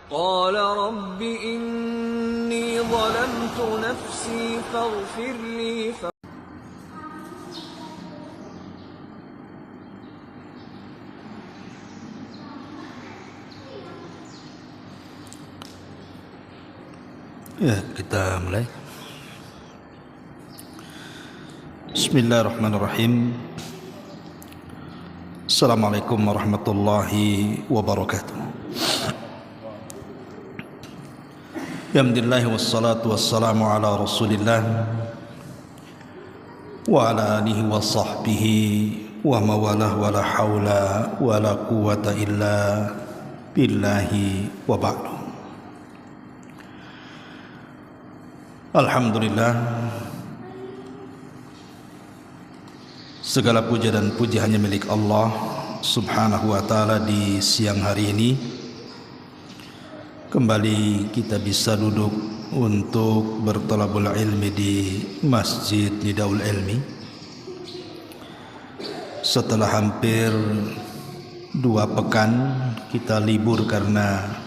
قال رب إني ظلمت نفسي فاغفر لي Ya, kita mulai. Bismillahirrahmanirrahim. Assalamualaikum warahmatullahi wabarakatuh. Alhamdulillah wassalatu wassalamu ala Rasulillah wa ala alihi wa sahbihi wa mawalah wa la hawla wa la quwata illa billahi wa ba'du. Alhamdulillah, segala puja dan puji hanya milik Allah subhanahu wa ta'ala. Di siang hari ini kembali kita bisa duduk untuk bertolabul ilmi di Masjid Nidaul Ilmi setelah hampir 2 pekan kita libur karena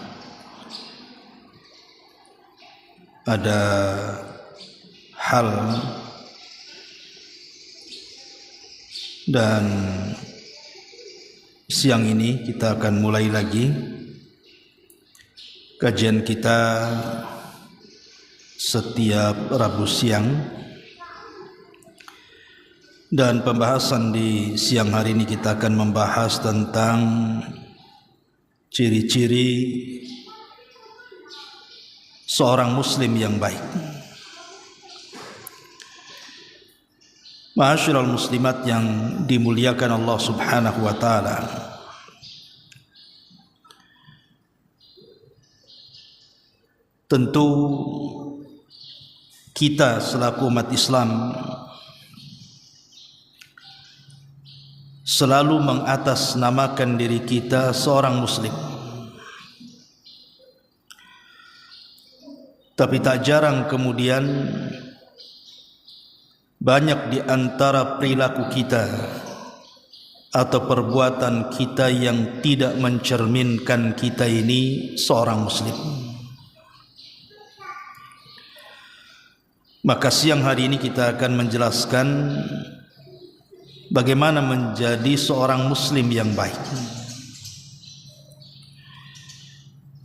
ada hal, dan siang ini kita akan mulai lagi kajian kita setiap Rabu siang, dan pembahasan di siang hari ini kita akan membahas tentang ciri-ciri seorang muslim yang baik. Ma'asyiral muslimat yang dimuliakan Allah subhanahu wa ta'ala, tentu kita selaku umat Islam selalu mengatasnamakan diri kita seorang muslim. Tapi tak jarang kemudian banyak di antara perilaku kita atau perbuatan kita yang tidak mencerminkan kita ini seorang muslim. Maka siang hari ini kita akan menjelaskan bagaimana menjadi seorang muslim yang baik.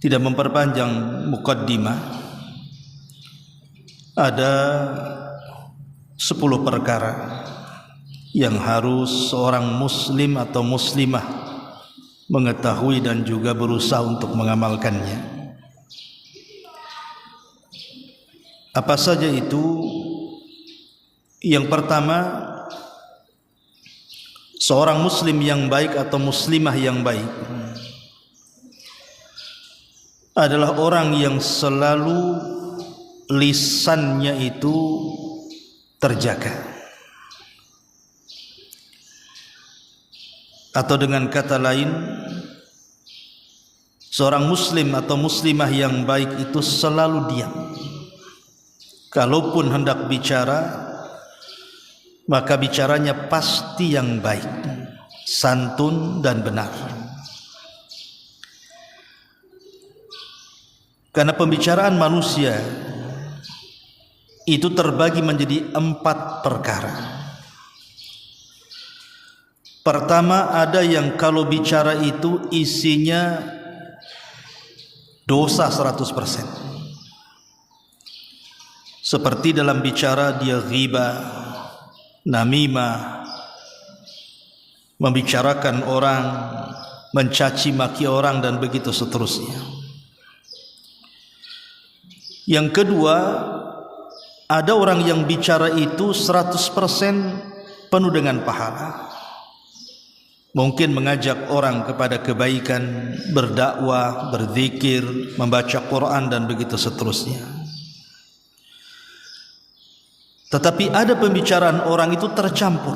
Tidak memperpanjang muqaddimah, ada 10 perkara yang harus seorang muslim atau muslimah mengetahui dan juga berusaha untuk mengamalkannya. Apa saja itu? Yang pertama, seorang muslim yang baik atau muslimah yang baik adalah orang yang selalu lisannya itu terjaga, atau dengan kata lain, seorang muslim atau muslimah yang baik itu selalu diam. Kalaupun hendak bicara, maka bicaranya pasti yang baik, santun dan benar. Karena pembicaraan manusia itu terbagi menjadi 4 perkara. Pertama, ada yang kalau bicara itu isinya dosa 100%. Seperti dalam bicara dia ghibah, namimah, membicarakan orang, mencaci maki orang, dan begitu seterusnya. Yang kedua, ada orang yang bicara itu 100% penuh dengan pahala. Mungkin mengajak orang kepada kebaikan, berdakwah, berzikir, membaca Quran, dan begitu seterusnya. Tetapi ada pembicaraan orang itu tercampur.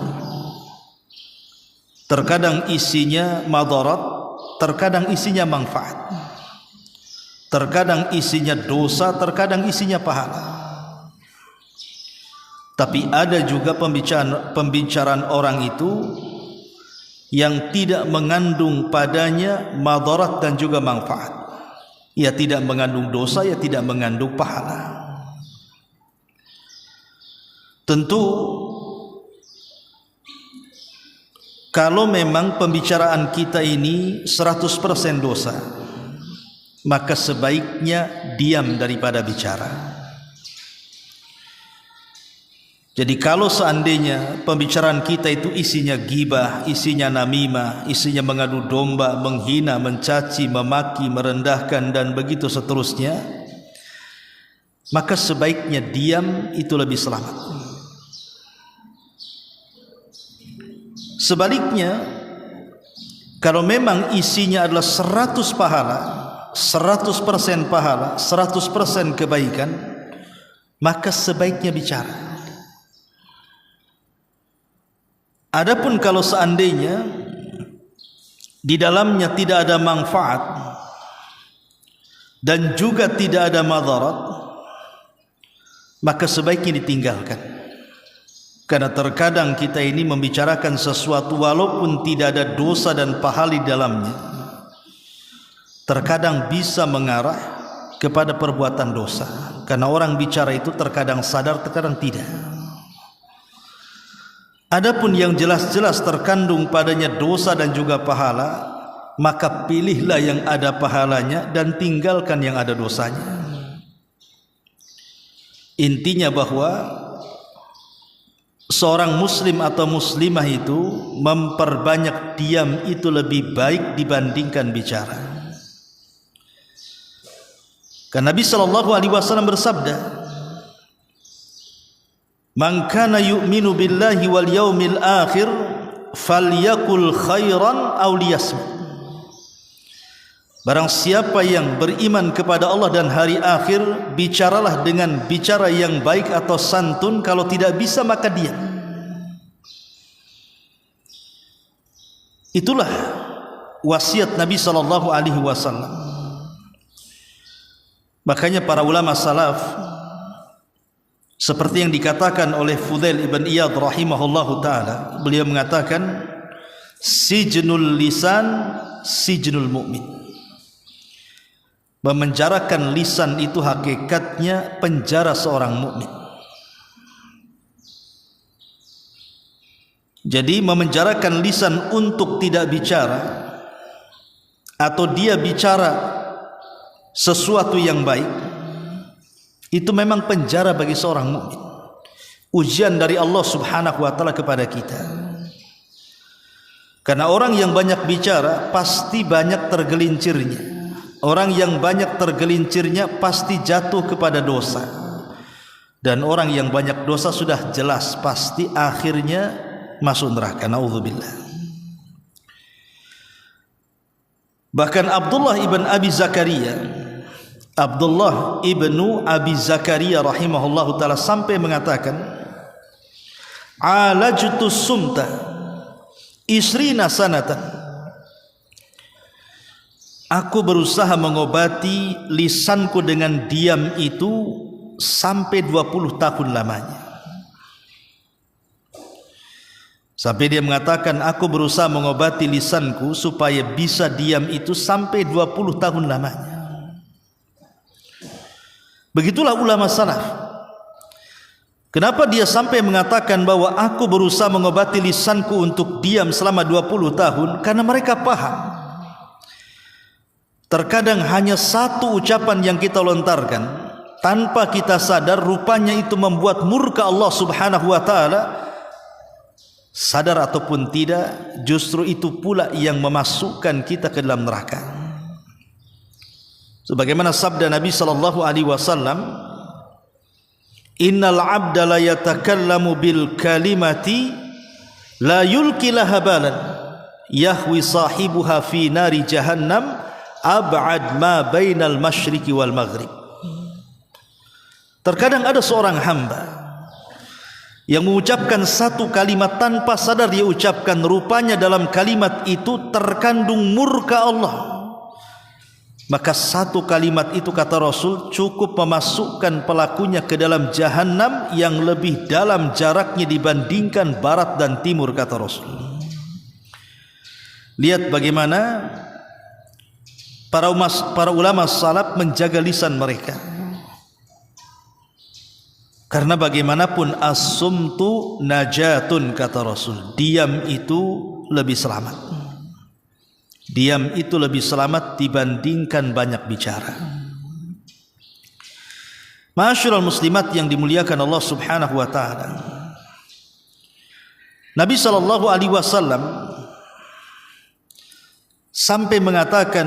Terkadang isinya madarat, terkadang isinya manfaat. Terkadang isinya dosa, terkadang isinya pahala. Tapi ada juga pembicaraan orang itu yang tidak mengandung padanya madarat dan juga manfaat. ia tidak mengandung dosa, ia tidak mengandung pahala. Tentu kalau memang pembicaraan kita ini 100% dosa, maka sebaiknya diam daripada bicara. Jadi kalau seandainya pembicaraan kita itu isinya ghibah, isinya namimah, isinya mengadu domba, menghina, mencaci, memaki, merendahkan dan begitu seterusnya, maka sebaiknya diam, itu lebih selamat. Sebaliknya, kalau memang isinya adalah 100 pahala, 100% pahala, 100% kebaikan, maka sebaiknya bicara. Adapun kalau seandainya di dalamnya tidak ada manfaat dan juga tidak ada madarat, maka sebaiknya ditinggalkan. Karena terkadang kita ini membicarakan sesuatu walaupun tidak ada dosa dan pahala di dalamnya, terkadang bisa mengarah kepada perbuatan dosa. Karena orang bicara itu terkadang sadar, terkadang tidak. Adapun yang jelas-jelas terkandung padanya dosa dan juga pahala, maka pilihlah yang ada pahalanya dan tinggalkan yang ada dosanya. Intinya bahwa seorang muslim atau muslimah itu memperbanyak diam itu lebih baik dibandingkan bicara. Karena Nabi SAW bersabda, "Man kana yu'minu billahi wal yaumil akhir falyakul khairan aw liyasmut." Barang siapa yang beriman kepada Allah dan hari akhir, bicaralah dengan bicara yang baik atau santun, kalau tidak bisa maka diam. Itulah wasiat Nabi SAW. Makanya para ulama salaf, seperti yang dikatakan oleh Fudail ibn Iyad rahimahullahu ta'ala, beliau mengatakan, sijnul lisan sijnul mu'min. Memenjarakan lisan itu hakikatnya penjara seorang mukmin. Jadi memenjarakan lisan untuk tidak bicara, atau dia bicara sesuatu yang baik, itu memang penjara bagi seorang mukmin. Ujian dari Allah Subhanahu wa taala kepada kita. Karena orang yang banyak bicara pasti banyak tergelincirnya. Orang yang banyak tergelincirnya pasti jatuh kepada dosa. Dan orang yang banyak dosa sudah jelas pasti akhirnya masuk neraka. Naudzubillah. Bahkan Abdullah ibn Abi Zakaria rahimahullahu ta'ala sampai mengatakan, alajtu sumta isrina sanatan. Aku berusaha mengobati lisanku dengan diam itu sampai 20 tahun lamanya. Sampai dia mengatakan, aku berusaha mengobati lisanku supaya bisa diam itu sampai 20 tahun lamanya. Begitulah ulama salaf. Kenapa dia sampai mengatakan bahwa aku berusaha mengobati lisanku untuk diam selama 20 tahun? Karena mereka paham, terkadang hanya satu ucapan yang kita lontarkan tanpa kita sadar, rupanya itu membuat murka Allah Subhanahu wa taala. Sadar ataupun tidak, justru itu pula yang memasukkan kita ke dalam neraka. Sebagaimana sabda Nabi sallallahu alaihi wasallam, innal 'abda la yatakallamu bil kalimati la yulqi laha balan yahwi sahibuha fi nari jahannam ab'ad ma bainal masyriqi wal maghrib. Terkadang ada seorang hamba yang mengucapkan satu kalimat tanpa sadar dia ucapkan, rupanya dalam kalimat itu terkandung murka Allah. Maka satu kalimat itu, kata Rasul, cukup memasukkan pelakunya ke dalam jahannam yang lebih dalam jaraknya dibandingkan barat dan timur, kata Rasul. Lihat bagaimana para ulama salaf menjaga lisan mereka. Karena bagaimanapun as-sumtu najatun, kata Rasul. Diam itu lebih selamat. Diam itu lebih selamat dibandingkan banyak bicara. Ma'asyiral muslimat yang dimuliakan Allah Subhanahu wa taala. Nabi sallallahu alaihi wasallam sampai mengatakan,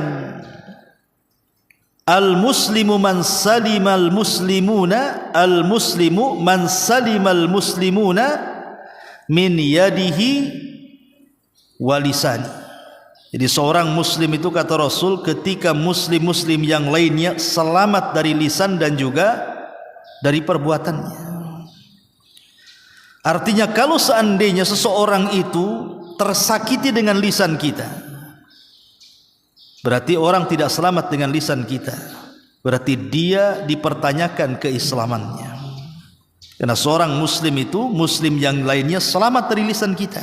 al-muslimu man salimal muslimuna, al-muslimu man salimal muslimuna min yadihi wa lisani. Jadi seorang muslim itu, kata Rasul, ketika muslim-muslim yang lainnya selamat dari lisan dan juga dari perbuatannya. Artinya kalau seandainya seseorang itu tersakiti dengan lisan kita, berarti orang tidak selamat dengan lisan kita. Berarti dia dipertanyakan keislamannya. Karena seorang muslim itu, muslim yang lainnya selamat dari lisan kita.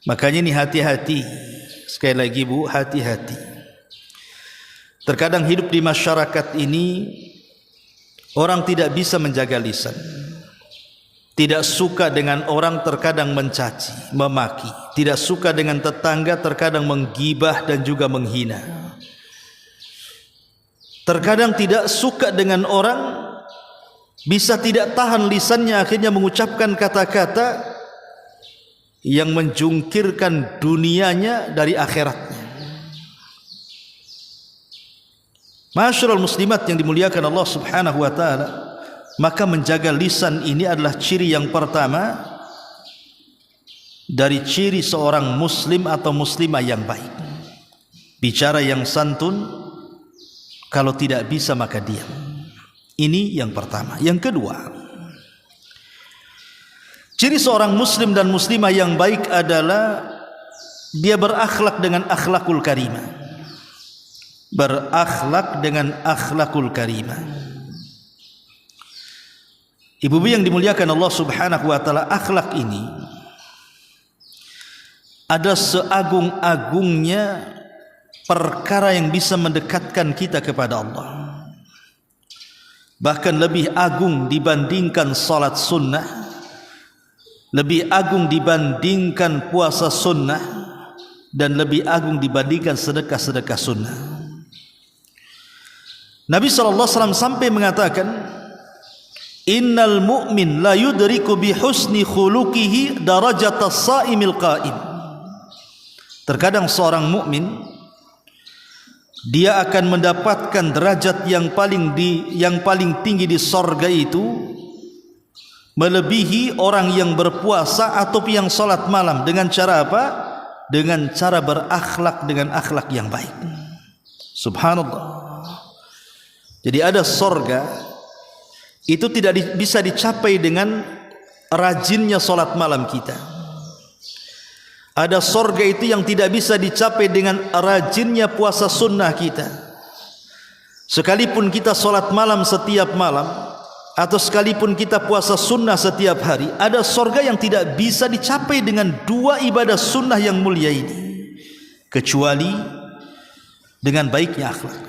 Makanya ini hati-hati. Sekali lagi Bu, hati-hati. Terkadang hidup di masyarakat ini, orang tidak bisa menjaga lisan. Tidak suka dengan orang, terkadang mencaci, memaki. Tidak suka dengan tetangga, terkadang menggibah dan juga menghina. Terkadang tidak suka dengan orang, bisa tidak tahan lisannya, akhirnya mengucapkan kata-kata yang menjungkirkan dunianya dari akhiratnya. Ma'asyiral muslimat yang dimuliakan Allah Subhanahu wa taala, maka menjaga lisan ini adalah ciri yang pertama dari ciri seorang muslim atau muslimah yang baik. Bicara yang santun, kalau tidak bisa maka diam. Ini yang pertama. Yang kedua, ciri seorang muslim dan muslimah yang baik adalah dia berakhlak dengan akhlakul karimah. Berakhlak dengan akhlakul karimah. Ibu-ibu yang dimuliakan Allah Subhanahu wa taala, akhlak ini ada seagung-agungnya perkara yang bisa mendekatkan kita kepada Allah. Bahkan lebih agung dibandingkan salat sunnah, lebih agung dibandingkan puasa sunnah, dan lebih agung dibandingkan sedekah-sedekah sunnah. Nabi SAW sampai mengatakan, innal mu'min la yudriku bi husni khuluqihi darajatas saimil qa'im. Terkadang seorang mukmin dia akan mendapatkan derajat yang paling tinggi di sorga itu, melebihi orang yang berpuasa atau yang salat malam. Dengan cara apa? Dengan cara berakhlak dengan akhlak yang baik. Subhanallah. Jadi ada sorga itu tidak bisa dicapai dengan rajinnya salat malam kita. Ada sorga itu yang tidak bisa dicapai dengan rajinnya puasa sunnah kita. Sekalipun kita salat malam setiap malam, atau sekalipun kita puasa sunnah setiap hari, ada sorga yang tidak bisa dicapai dengan dua ibadah sunnah yang mulia ini, kecuali dengan baiknya akhlak.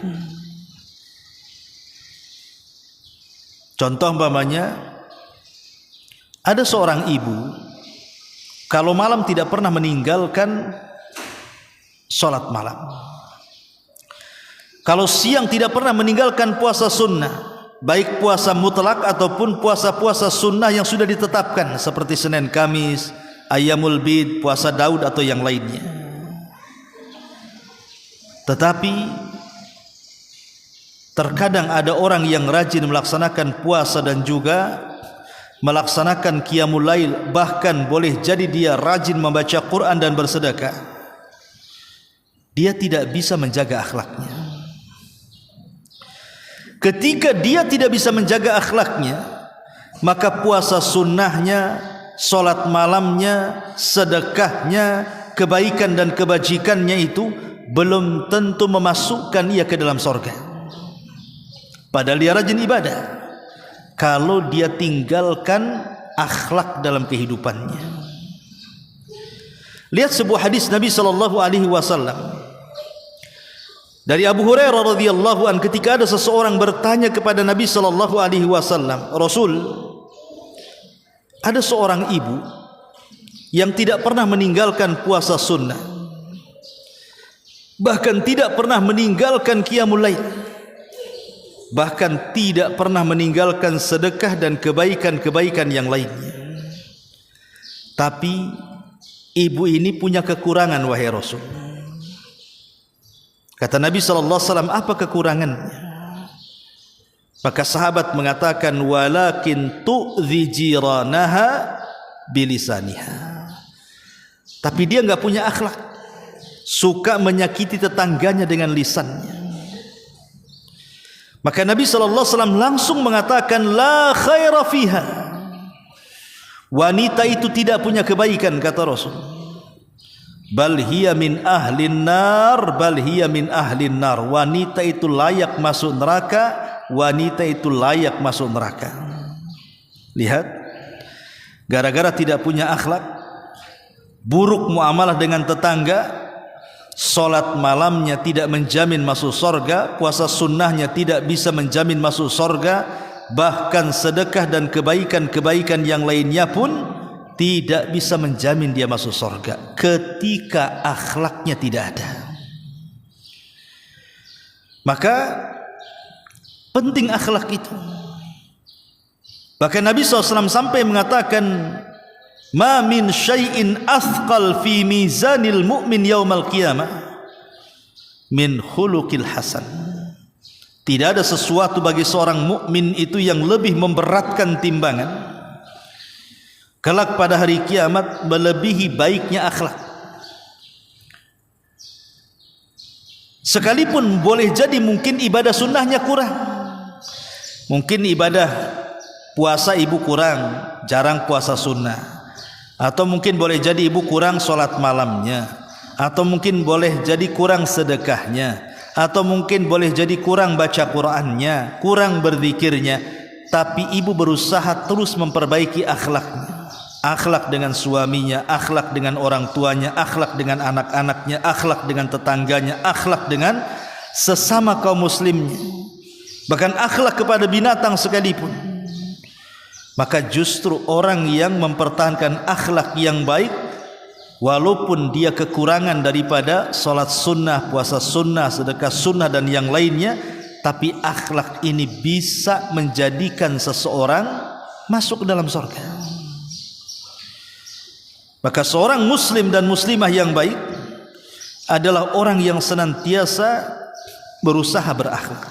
Contoh umpamanya, ada seorang ibu kalau malam tidak pernah meninggalkan sholat malam. Kalau siang tidak pernah meninggalkan puasa sunnah, baik puasa mutlak ataupun puasa-puasa sunnah yang sudah ditetapkan, seperti Senin Kamis, Ayyamul Bid, puasa Daud atau yang lainnya. Tetapi terkadang ada orang yang rajin melaksanakan puasa dan juga melaksanakan qiyamul lail, bahkan boleh jadi dia rajin membaca Quran dan bersedekah. Dia tidak bisa menjaga akhlaknya. Ketika dia tidak bisa menjaga akhlaknya, maka puasa sunnahnya, salat malamnya, sedekahnya, kebaikan dan kebajikannya itu belum tentu memasukkan ia ke dalam surga. Padahal dia rajin ibadah, kalau dia tinggalkan akhlak dalam kehidupannya. Lihat sebuah hadis Nabi SAW. Dari Abu Hurairah radhiyallahu an, ketika ada seseorang bertanya kepada Nabi sallallahu alaihi wasallam, "Rasul, ada seorang ibu yang tidak pernah meninggalkan puasa sunnah, bahkan tidak pernah meninggalkan qiyamul lail, bahkan tidak pernah meninggalkan sedekah dan kebaikan-kebaikan yang lainnya. Tapi ibu ini punya kekurangan, wahai Rasul." Kata Nabi SAW, apa kekurangannya? Maka sahabat mengatakan, walakin tu'dhi jiranaha bilisaniha. Tapi dia enggak punya akhlak, suka menyakiti tetangganya dengan lisannya. Maka Nabi SAW langsung mengatakan, la khaira fiha. Wanita itu tidak punya kebaikan, kata Rasul. Bal hiya min ahlin nar, bal hiya min ahlin nar. Wanita itu layak masuk neraka, wanita itu layak masuk neraka. Lihat, gara-gara tidak punya akhlak, buruk muamalah dengan tetangga, solat malamnya tidak menjamin masuk sorga, puasa sunnahnya tidak bisa menjamin masuk sorga, bahkan sedekah dan kebaikan-kebaikan yang lainnya pun tidak bisa menjamin dia masuk surga ketika akhlaknya tidak ada. Maka penting akhlak itu. Bahkan Nabi SAW sampai mengatakan, ma min syai'in athqal fi mizanil mu'min yaumal qiyamah min khuluqil hasan. Tidak ada sesuatu bagi seorang mukmin itu yang lebih memberatkan timbangan kelak pada hari kiamat melebihi baiknya akhlak. Sekalipun boleh jadi mungkin ibadah sunnahnya kurang, mungkin ibadah puasa ibu kurang, jarang puasa sunnah, atau mungkin boleh jadi ibu kurang solat malamnya, atau mungkin boleh jadi kurang sedekahnya, atau mungkin boleh jadi kurang baca Qur'annya, kurang berzikirnya, tapi ibu berusaha terus memperbaiki akhlaknya. Akhlak dengan suaminya, akhlak dengan orang tuanya, akhlak dengan anak-anaknya, akhlak dengan tetangganya, akhlak dengan sesama kaum muslimnya, bahkan akhlak kepada binatang sekalipun. Maka justru orang yang mempertahankan akhlak yang baik, walaupun dia kekurangan daripada salat sunnah, puasa sunnah, sedekah sunnah dan yang lainnya, tapi akhlak ini bisa menjadikan seseorang masuk ke dalam surga. Maka seorang muslim dan muslimah yang baik adalah orang yang senantiasa berusaha berakhlak.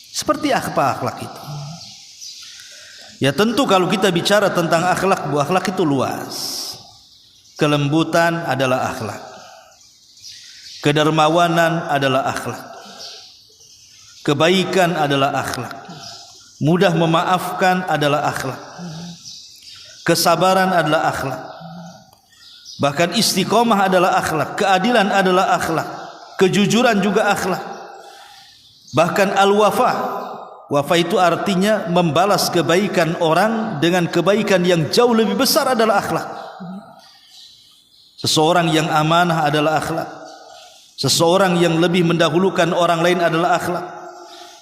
Seperti apa akhlak itu? Ya tentu kalau kita bicara tentang akhlak, bu akhlak itu luas. Kelembutan adalah akhlak, kedermawanan adalah akhlak, kebaikan adalah akhlak, mudah memaafkan adalah akhlak, kesabaran adalah akhlak, bahkan istiqomah adalah akhlak, keadilan adalah akhlak, kejujuran juga akhlak, bahkan al-wafa. Wafa itu artinya membalas kebaikan orang dengan kebaikan yang jauh lebih besar adalah akhlak. Seseorang yang amanah adalah akhlak. Seseorang yang lebih mendahulukan orang lain adalah akhlak.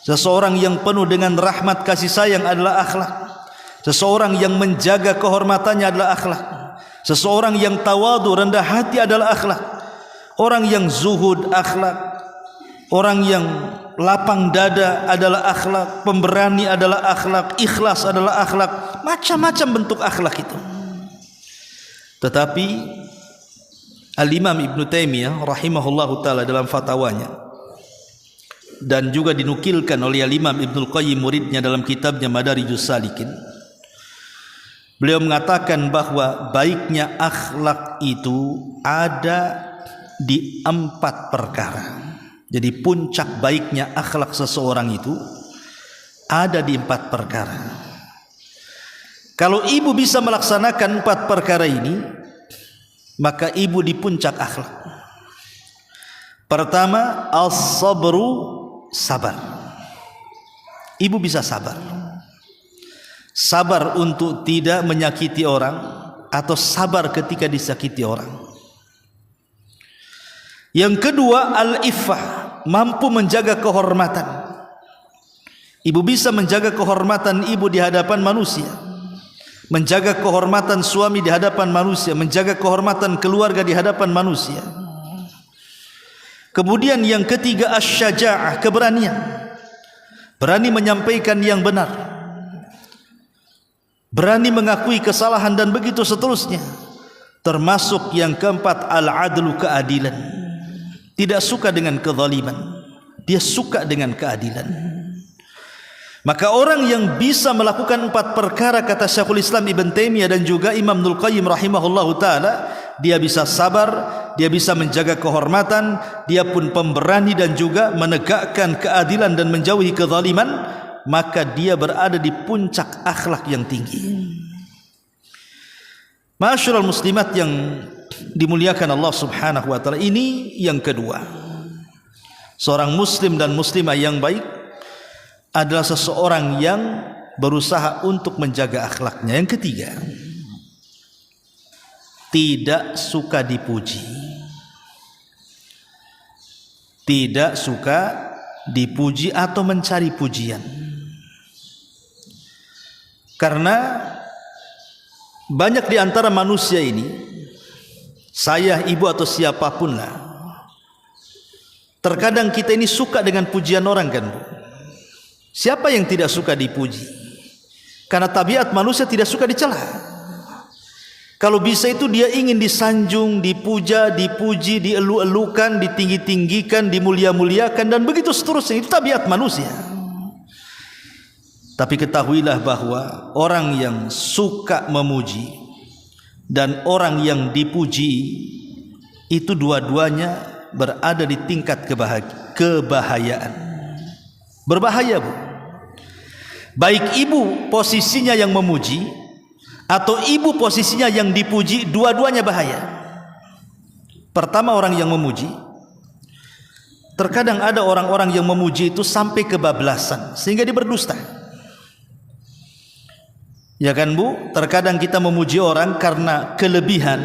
Seseorang yang penuh dengan rahmat kasih sayang adalah akhlak. Seseorang yang menjaga kehormatannya adalah akhlak. Seseorang yang tawadu, rendah hati adalah akhlak. Orang yang zuhud akhlak. Orang yang lapang dada adalah akhlak, pemberani adalah akhlak, ikhlas adalah akhlak, macam-macam bentuk akhlak itu. Tetapi Al-Imam Ibn Taimiyah rahimahullahu ta'ala dalam fatwanya, dan juga dinukilkan oleh Al-Imam Ibnul Qayyim muridnya dalam kitabnya Madarijus Salikin, beliau mengatakan bahwa baiknya akhlak itu ada di 4 perkara. Jadi puncak baiknya akhlak seseorang itu ada di 4 perkara. Kalau ibu bisa melaksanakan 4 perkara ini, maka ibu di puncak akhlak. Pertama, as-sabru, sabar. Ibu bisa sabar. Sabar untuk tidak menyakiti orang, atau sabar ketika disakiti orang. Yang kedua, al-iffah, mampu menjaga kehormatan. Ibu bisa menjaga kehormatan ibu di hadapan manusia, menjaga kehormatan suami di hadapan manusia, menjaga kehormatan keluarga di hadapan manusia. Kemudian yang ketiga, asy-syaja'ah, keberanian. Berani menyampaikan yang benar, berani mengakui kesalahan, dan begitu seterusnya. Termasuk yang keempat, al-adlu, keadilan. Tidak suka dengan kezaliman, dia suka dengan keadilan. Maka orang yang bisa melakukan 4 perkara, kata Syekhul Islam Ibn Taimiyah dan juga Imam Ibnul Qayyim rahimahullahu ta'ala, dia bisa sabar, dia bisa menjaga kehormatan, dia pun pemberani dan juga menegakkan keadilan dan menjauhi kezaliman, maka dia berada di puncak akhlak yang tinggi. Ma'asyiral muslimat yang dimuliakan Allah subhanahu wa ta'ala, ini yang kedua. Seorang muslim dan muslimah yang baik adalah seseorang yang berusaha untuk menjaga akhlaknya. Yang ketiga, tidak suka dipuji. Tidak suka dipuji atau mencari pujian. Karena banyak di antara manusia ini, saya, ibu atau siapapun lah, terkadang kita ini suka dengan pujian orang, kan Bu? Siapa yang tidak suka dipuji? Karena tabiat manusia tidak suka dicela. Kalau bisa itu dia ingin disanjung, dipuja, dipuji, dielu-elukan, ditinggi-tinggikan, dimulia-muliakan, dan begitu seterusnya. Itu tabiat manusia. Tapi ketahuilah bahwa orang yang suka memuji dan orang yang dipuji itu dua-duanya berada di tingkat kebahayaan. Berbahaya, Bu. Baik ibu posisinya yang memuji atau ibu posisinya yang dipuji, dua-duanya bahaya. Pertama, orang yang memuji. Terkadang ada orang-orang yang memuji itu sampai kebablasan sehingga dia berdusta. Ya kan, Bu? Terkadang kita memuji orang karena kelebihan,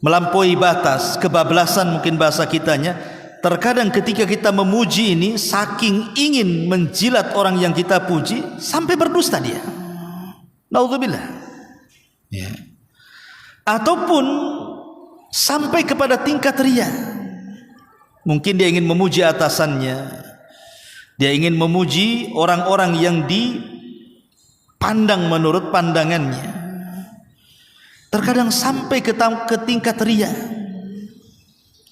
melampaui batas, kebablasan mungkin bahasa kitanya. Terkadang ketika kita memuji ini, saking ingin menjilat orang yang kita puji, sampai berdusta dia. Naudzubillah. Ya. Ataupun sampai kepada tingkat riya. Mungkin dia ingin memuji atasannya, dia ingin memuji orang-orang yang dipandang menurut pandangannya. Terkadang sampai ke tingkat riya.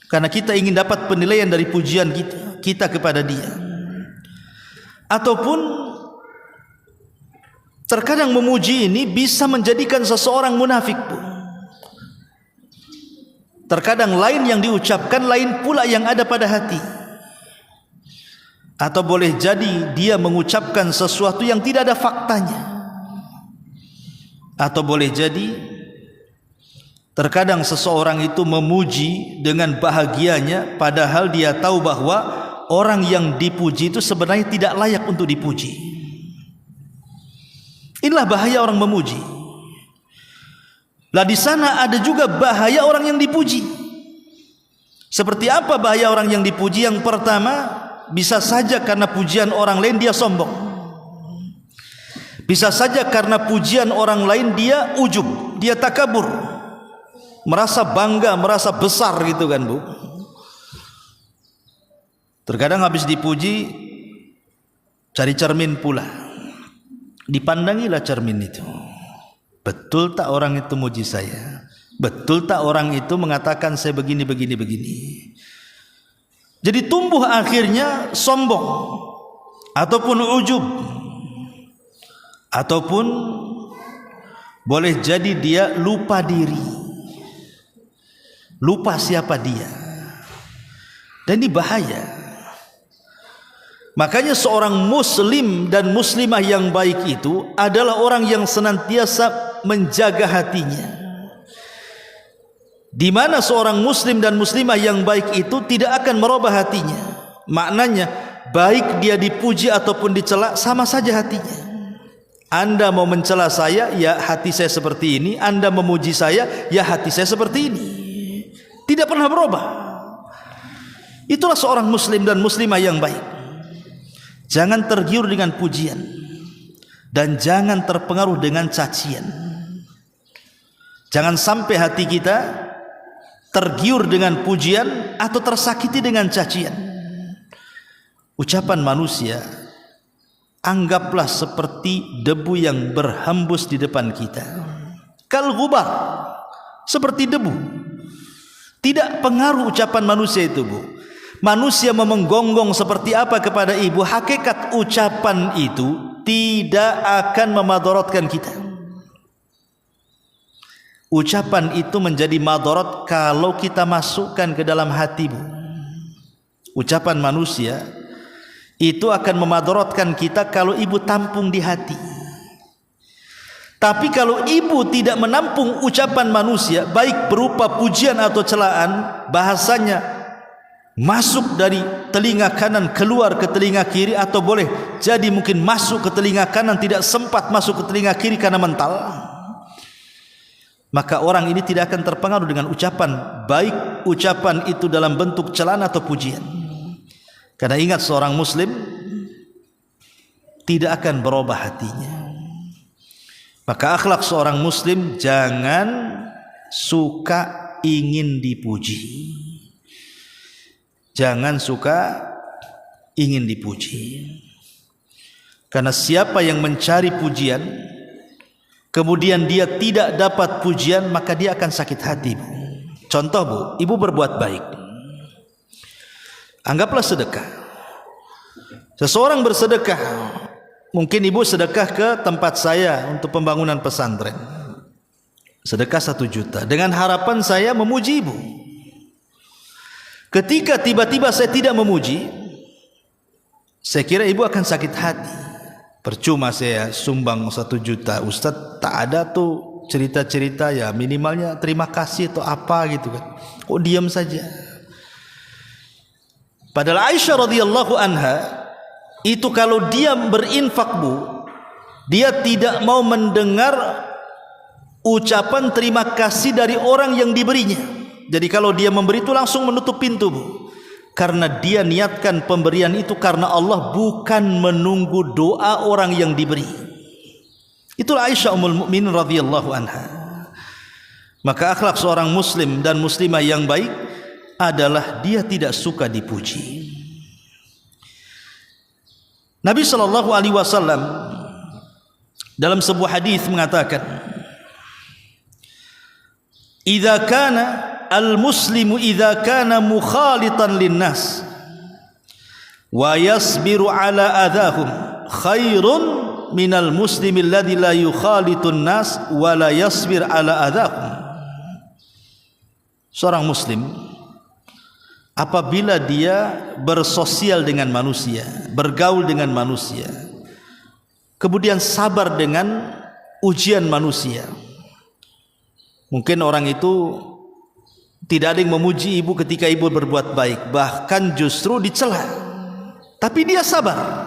Karena kita ingin dapat penilaian dari pujian kita kepada dia. Ataupun terkadang memuji ini bisa menjadikan seseorang munafik, Bu. Terkadang lain yang diucapkan, lain pula yang ada pada hati. Atau boleh jadi dia mengucapkan sesuatu yang tidak ada faktanya. Atau boleh jadi terkadang seseorang itu memuji dengan bahagianya, padahal dia tahu bahwa orang yang dipuji itu sebenarnya tidak layak untuk dipuji. Inilah bahaya orang memuji. Lah di sana ada juga bahaya orang yang dipuji. Seperti apa bahaya orang yang dipuji? Yang pertama, bisa saja karena pujian orang lain dia sombong. Bisa saja karena pujian orang lain dia ujub, dia takabur, merasa bangga, merasa besar gitu kan, Bu. Terkadang habis dipuji cari cermin pula. Dipandangilah cermin itu. Betul tak orang itu muji saya? Betul tak orang itu mengatakan saya begini. Jadi tumbuh akhirnya sombong ataupun ujub, ataupun boleh jadi dia lupa diri, lupa siapa dia. Dan ini bahaya. Makanya seorang muslim dan muslimah yang baik itu adalah orang yang senantiasa menjaga hatinya. Di mana seorang muslim dan muslimah yang baik itu tidak akan merubah hatinya. Maknanya baik dia dipuji ataupun dicela sama saja hatinya. Anda mau mencela saya, ya hati saya seperti ini. Anda memuji saya, ya hati saya seperti ini. Tidak pernah berubah. Itulah seorang muslim dan muslimah yang baik. Jangan tergiur dengan pujian dan jangan terpengaruh dengan cacian. Jangan sampai hati kita tergiur dengan pujian atau tersakiti dengan cacian. Ucapan manusia anggaplah seperti debu yang berhembus di depan kita. Kal ghubar, seperti debu. Tidak pengaruh ucapan manusia itu, Bu. Manusia menggonggong seperti apa kepada ibu, hakikat ucapan itu tidak akan memadaratkan kita. Ucapan itu menjadi madarat kalau kita masukkan ke dalam hati, Bu. Ucapan manusia itu akan memadaratkan kita kalau ibu tampung di hati. Tapi kalau ibu tidak menampung ucapan manusia, baik berupa pujian atau celaan, bahasanya masuk dari telinga kanan keluar ke telinga kiri, atau boleh jadi mungkin masuk ke telinga kanan tidak sempat masuk ke telinga kiri karena mental, maka orang ini tidak akan terpengaruh dengan ucapan, baik ucapan itu dalam bentuk celaan atau pujian. Karena ingat, seorang muslim tidak akan berubah hatinya. Maka akhlak seorang muslim, jangan suka ingin dipuji. Jangan suka ingin dipuji. Karena siapa yang mencari pujian kemudian dia tidak dapat pujian, maka dia akan sakit hati. Contoh, Bu, ibu berbuat baik. Anggaplah sedekah. Seseorang bersedekah. Mungkin ibu sedekah ke tempat saya untuk pembangunan pesantren. Sedekah 1 juta dengan harapan saya memuji ibu. Ketika tiba-tiba saya tidak memuji, saya kira ibu akan sakit hati. Percuma saya sumbang 1 juta, Ustadz, tak ada tuh cerita-cerita ya, minimalnya terima kasih atau apa gitu kan. Kok diam saja? Padahal Aisyah radhiyallahu anha itu kalau dia berinfak, Bu, dia tidak mau mendengar ucapan terima kasih dari orang yang diberinya. Jadi kalau dia memberi itu langsung menutup pintu, Bu. Karena dia niatkan pemberian itu karena Allah, bukan menunggu doa orang yang diberi. Itulah Aisyah ummul mukminin radhiyallahu anha. Maka akhlak seorang muslim dan muslimah yang baik adalah dia tidak suka dipuji. Nabi sallallahu alaihi wasallam dalam sebuah hadis mengatakan, "Idza kana al-muslimu idza kana mukhalitan lin-nas wa yasbiru ala adahum khairun minal muslimi alladzi la yukhalitun nas wa la yasbir ala adahum." Seorang muslim apabila dia bersosial dengan manusia, bergaul dengan manusia, kemudian sabar dengan ujian manusia. Mungkin orang itu tidak ada yang memuji ibu ketika ibu berbuat baik, bahkan justru dicela, tapi dia sabar.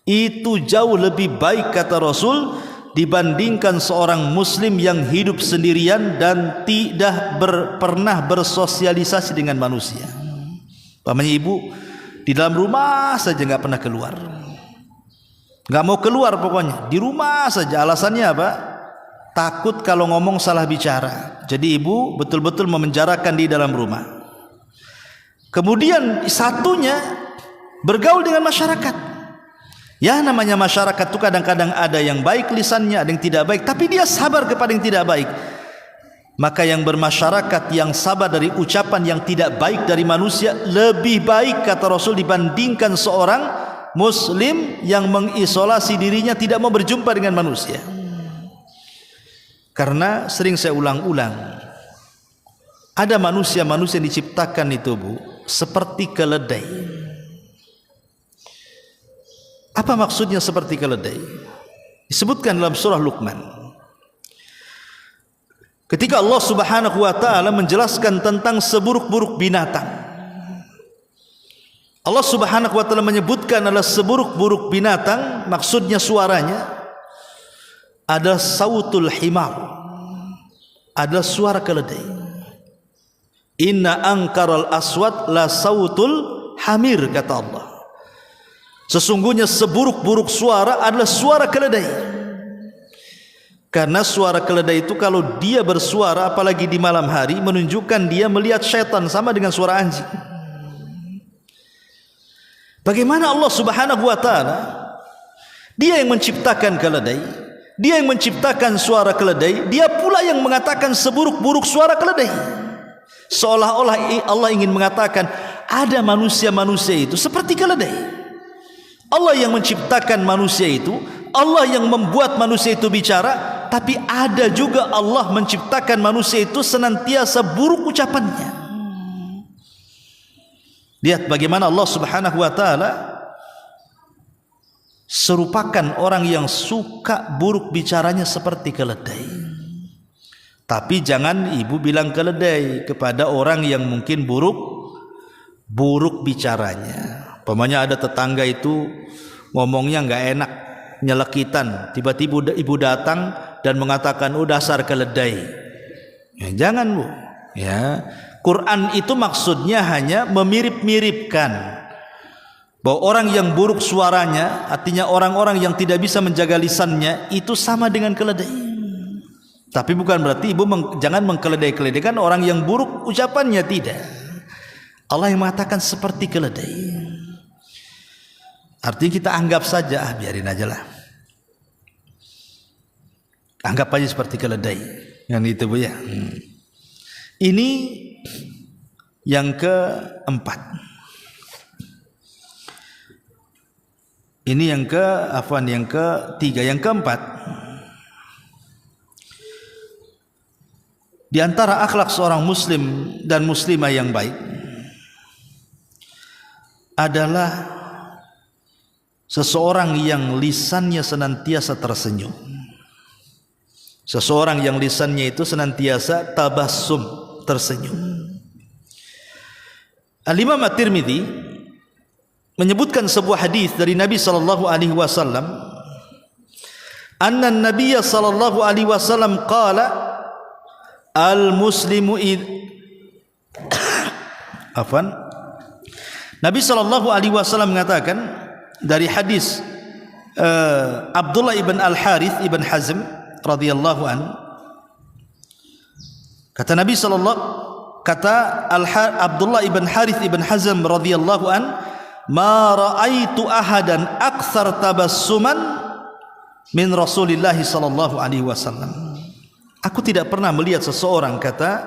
Itu jauh lebih baik, kata Rasul, dibandingkan seorang muslim yang hidup sendirian dan tidak pernah bersosialisasi dengan manusia. Pamannya ibu di dalam rumah saja nggak pernah keluar, nggak mau keluar pokoknya, di rumah saja. Alasannya apa? Takut kalau ngomong salah bicara. Jadi ibu betul-betul memenjarakan di dalam rumah. Kemudian satunya bergaul dengan masyarakat. Ya, namanya masyarakat itu kadang-kadang ada yang baik lisannya, ada yang tidak baik, tapi dia sabar kepada yang tidak baik. Maka yang bermasyarakat yang sabar dari ucapan yang tidak baik dari manusia lebih baik, kata Rasul, dibandingkan seorang muslim yang mengisolasi dirinya, tidak mau berjumpa dengan manusia. Karena sering saya ulang-ulang, ada manusia-manusia yang diciptakan itu, Bu, seperti keledai. Apa maksudnya seperti keledai? Disebutkan dalam surah Luqman. Ketika Allah Subhanahu wa taala menjelaskan tentang seburuk-buruk binatang, Allah Subhanahu wa taala menyebutkan adalah seburuk-buruk binatang, maksudnya suaranya ada sautul himar, ada suara keledai. Inna angkaral aswat la sautul hamir, kata Allah. Sesungguhnya seburuk-buruk suara adalah suara keledai. Karena suara keledai itu kalau dia bersuara apalagi di malam hari menunjukkan dia melihat syaitan, sama dengan suara anjing. Bagaimana Allah Subhanahu wa taala, Dia yang menciptakan keledai, Dia yang menciptakan suara keledai, Dia pula yang mengatakan seburuk-buruk suara keledai. Seolah-olah Allah ingin mengatakan ada manusia-manusia itu seperti keledai. Allah yang menciptakan manusia itu, Allah yang membuat manusia itu bicara, tapi ada juga Allah menciptakan manusia itu senantiasa buruk ucapannya. Lihat bagaimana Allah Subhanahu wa taala serupakan orang yang suka buruk bicaranya seperti keledai. Tapi jangan ibu bilang keledai kepada orang yang mungkin buruk bicaranya. Umpamanya ada tetangga itu ngomongnya nggak enak, nyelekitan, tiba-tiba ibu datang dan mengatakan, "Oh dasar keledai." Ya, jangan Bu. Ya, Quran itu maksudnya hanya memirip-miripkan bahwa orang yang buruk suaranya, artinya orang-orang yang tidak bisa menjaga lisannya, itu sama dengan keledai. Tapi bukan berarti ibu jangan mengkeledai-keledaikan orang yang buruk ucapannya, tidak. Allah yang mengatakan seperti keledai. Artinya kita anggap saja, biarin aja lah. Anggap aja seperti keledai. Yang itu Bu ya. Ini yang keempat. Ini yang ketiga. Yang keempat, di antara akhlak seorang muslim dan muslimah yang baik adalah seseorang yang lisannya senantiasa tersenyum. Seseorang yang lisannya itu senantiasa tabassum, tersenyum. Al-Imam At-Tirmidzi menyebutkan sebuah hadis dari Nabi sallallahu alaihi wasallam, anna an-nabiy sallallahu alaihi wasallam qala al-muslimu Nabi sallallahu alaihi wasallam mengatakan dari hadis Abdullah ibn Al-Harith ibn Hazm radhiyallahu an, kata Nabi Abdullah ibn Harith ibn Hazm radhiyallahu an, ma ra'aitu ahadan aktsar tabassuman min Rasulillah sallallahu alaihi wasallam. Aku tidak pernah melihat seseorang, kata